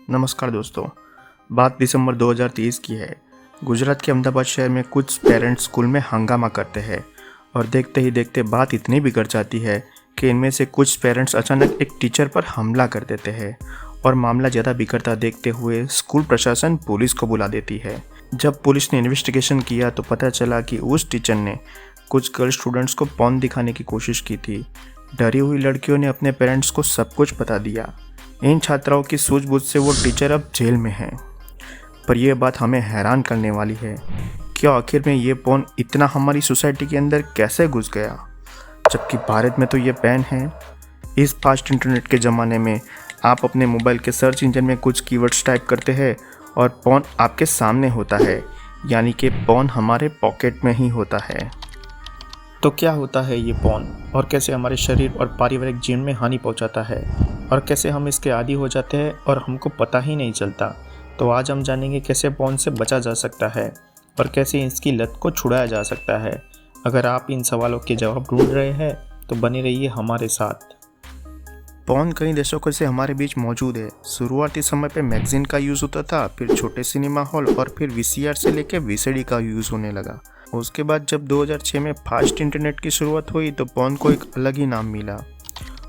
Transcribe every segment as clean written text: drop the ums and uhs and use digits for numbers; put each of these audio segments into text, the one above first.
नमस्कार दोस्तों। बात दिसंबर 2023 की है। गुजरात के अहमदाबाद शहर में कुछ पेरेंट्स स्कूल में हंगामा करते हैं और देखते ही देखते बात इतनी बिगड़ जाती है कि इनमें से कुछ पेरेंट्स अचानक एक टीचर पर हमला कर देते हैं और मामला ज़्यादा बिगड़ता देखते हुए स्कूल प्रशासन पुलिस को बुला देती है। जब पुलिस ने इन्वेस्टिगेशन किया तो पता चला कि उस टीचर ने कुछ गर्ल स्टूडेंट्स को पॉर्न दिखाने की कोशिश की थी। डरी हुई लड़कियों ने अपने पेरेंट्स को सब कुछ बता दिया। इन छात्राओं की सूझबूझ से वो टीचर अब जेल में है। पर यह बात हमें हैरान करने वाली है, क्या आखिर में ये पॉर्न इतना हमारी सोसाइटी के अंदर कैसे घुस गया, जबकि भारत में तो ये बैन है। इस फास्ट इंटरनेट के ज़माने में आप अपने मोबाइल के सर्च इंजन में कुछ कीवर्ड्स टाइप करते हैं और पॉर्न आपके सामने होता है, यानी कि पॉर्न हमारे पॉकेट में ही होता है। तो क्या होता है ये पॉर्न और कैसे हमारे शरीर और पारिवारिक जीवन में हानि पहुंचाता है और कैसे हम इसके आदी हो जाते हैं और हमको पता ही नहीं चलता। तो आज हम जानेंगे कैसे पॉर्न से बचा जा सकता है और कैसे इसकी लत को छुड़ाया जा सकता है। अगर आप इन सवालों के जवाब ढूंढ रहे हैं तो बने रहिए हमारे साथ। पॉर्न कई दशकों से हमारे बीच मौजूद है। शुरुआती समय पे मैगजीन का यूज़ होता था, फिर छोटे सिनेमा हॉल और फिर वीसीआर से लेकर वीसीडी का यूज़ होने लगा। उसके बाद जब 2006 में फास्ट इंटरनेट की शुरुआत हुई तो पॉर्न को एक अलग ही नाम मिला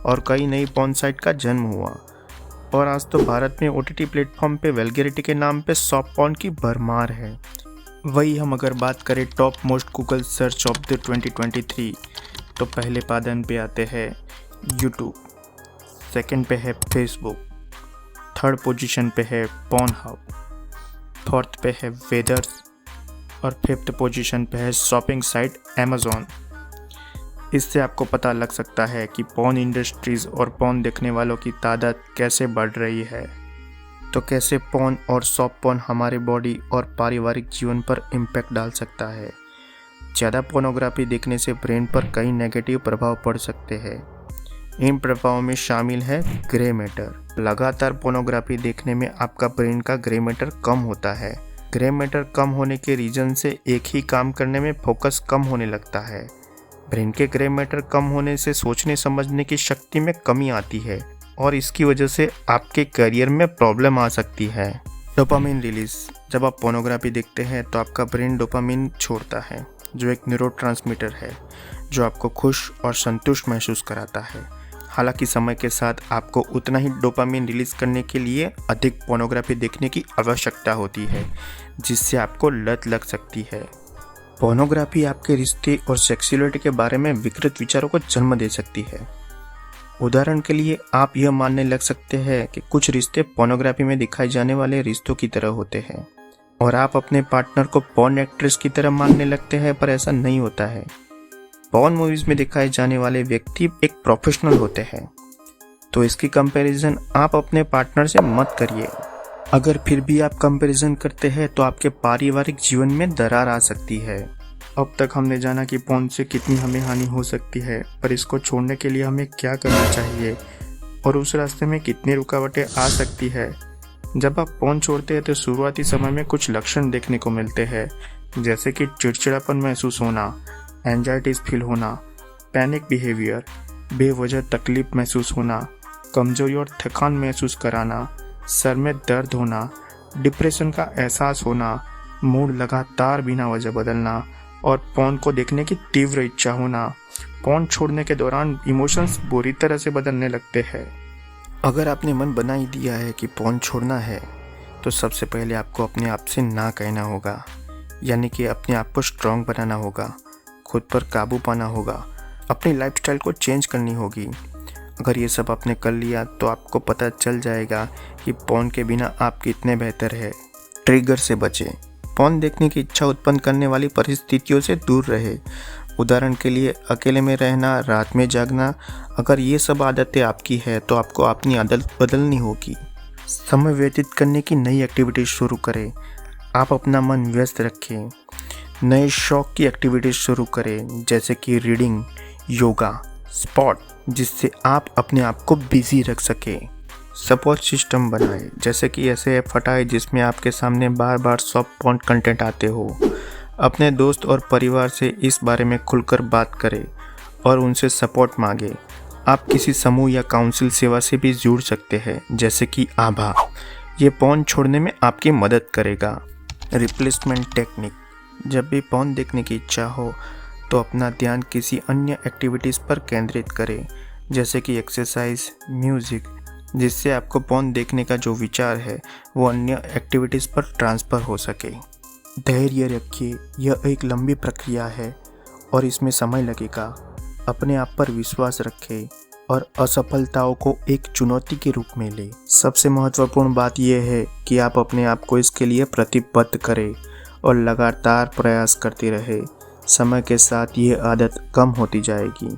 और कई नई पॉर्न साइट का जन्म हुआ। और आज तो भारत में ओटीटी प्लेटफॉर्म पे वल्गैरिटी के नाम पे सॉफ्ट पॉर्न की भरमार है। वही हम अगर बात करें top most Google search of the 2023 तो पहले पादन पे आते हैं यूट्यूब, सेकंड पे है फेसबुक, थर्ड पोजीशन पे है पॉर्नहब, फोर्थ पे है वेदर्स और फिफ्थ पोजीशन पे है शॉपिंग साइट अमेज़ॉन। इससे आपको पता लग सकता है कि पॉर्न इंडस्ट्रीज़ और पॉर्न देखने वालों की तादाद कैसे बढ़ रही है। तो कैसे पॉर्न और सॉफ्ट पॉर्न हमारे बॉडी और पारिवारिक जीवन पर इम्पैक्ट डाल सकता है। ज़्यादा पोर्नोग्राफी देखने से ब्रेन पर कई नेगेटिव प्रभाव पड़ सकते हैं। इन प्रभावों में शामिल है ग्रे मैटर। लगातार पोर्नोग्राफी देखने में आपका ब्रेन का ग्रे मैटर कम होता है। ग्रे मैटर कम होने के रीजन से एक ही काम करने में फोकस कम होने लगता है। ब्रेन के ग्रे मैटर कम होने से सोचने समझने की शक्ति में कमी आती है और इसकी वजह से आपके करियर में प्रॉब्लम आ सकती है। Dopamine release. जब आप पोर्नोग्राफी देखते हैं तो आपका ब्रेन डोपामिन छोड़ता है, जो एक न्यूरोट्रांसमीटर है जो आपको खुश और संतुष्ट महसूस कराता है। हालांकि समय के साथ आपको उतना ही डोपामिन रिलीज करने के लिए अधिक पोर्नोग्राफी देखने की आवश्यकता होती है, जिससे आपको लत लग सकती है। पोर्नोग्राफी आपके रिश्ते और सेक्सुअलिटी के बारे में विकृत विचारों को जन्म दे सकती है। उदाहरण के लिए आप यह मानने लग सकते हैं कि कुछ रिश्ते पोर्नोग्राफी में दिखाए जाने वाले रिश्तों की तरह होते हैं और आप अपने पार्टनर को पॉर्न एक्ट्रेस की तरह मानने लगते हैं, पर ऐसा नहीं होता है। पॉर्न मूवीज में दिखाए जाने वाले व्यक्ति एक प्रोफेशनल होते हैं, तो इसकी कंपैरिजन आप अपने पार्टनर से मत करिए। अगर फिर भी आप कंपैरिजन करते हैं तो आपके पारिवारिक जीवन में दरार आ सकती है। अब तक हमने जाना कि पॉर्न से कितनी हमें हानि हो सकती है, पर इसको छोड़ने के लिए हमें क्या करना चाहिए और उस रास्ते में कितनी रुकावटें आ सकती है। जब आप पॉर्न छोड़ते हैं तो शुरुआती समय में कुछ लक्षण देखने को मिलते हैं, जैसे कि चिड़चिड़ापन महसूस होना, एंजाइटीज फील होना, पैनिक बिहेवियर, बेवजह तकलीफ महसूस होना, कमजोरी और थकान महसूस कराना, सर में दर्द होना, डिप्रेशन का एहसास होना, मूड लगातार बिना वजह बदलना और पॉर्न को देखने की तीव्र इच्छा होना। पॉर्न छोड़ने के दौरान इमोशंस बुरी तरह से बदलने लगते हैं। अगर आपने मन बना ही दिया है कि पॉर्न छोड़ना है तो सबसे पहले आपको अपने आप से ना कहना होगा, यानी कि अपने आप को स्ट्रांग बनाना होगा, खुद पर काबू पाना होगा, अपनी लाइफस्टाइल को चेंज करनी होगी। अगर ये सब आपने कर लिया तो आपको पता चल जाएगा कि पॉर्न के बिना आप कितने बेहतर है। ट्रिगर से बचें। पॉर्न देखने की इच्छा उत्पन्न करने वाली परिस्थितियों से दूर रहे। उदाहरण के लिए अकेले में रहना, रात में जागना। अगर ये सब आदतें आपकी है तो आपको अपनी आदत बदलनी होगी। समय व्यतीत करने की नई एक्टिविटीज शुरू करें। आप अपना मन व्यस्त रखें। नए शौक की एक्टिविटीज शुरू करें, जैसे कि रीडिंग, योगा, स्पोर्ट, जिससे आप अपने आप को बिजी रख सकें। सपोर्ट सिस्टम बनाएं, जैसे कि ऐसे ऐप हटाएं जिसमें आपके सामने बार बार सॉफ्ट पॉर्न कंटेंट आते हो। अपने दोस्त और परिवार से इस बारे में खुलकर बात करें और उनसे सपोर्ट मांगे। आप किसी समूह या काउंसिल सेवा से भी जुड़ सकते हैं, जैसे कि आभा ये पॉर्न छोड़ने में आपकी मदद करेगा। Replacement technique. जब भी पॉर्न देखने की इच्छा हो तो अपना ध्यान किसी अन्य एक्टिविटीज़ पर केंद्रित करें, जैसे कि एक्सरसाइज, म्यूज़िक, जिससे आपको पॉर्न देखने का जो विचार है वो अन्य एक्टिविटीज़ पर ट्रांसफ़र हो सके। धैर्य रखिए, यह एक लंबी प्रक्रिया है और इसमें समय लगेगा। अपने आप पर विश्वास रखें और असफलताओं को एक चुनौती के रूप में लें। सबसे महत्वपूर्ण बात यह है कि आप अपने आप को इसके लिए प्रतिबद्ध करें और लगातार प्रयास करते रहें। समय के साथ ये आदत कम होती जाएगी।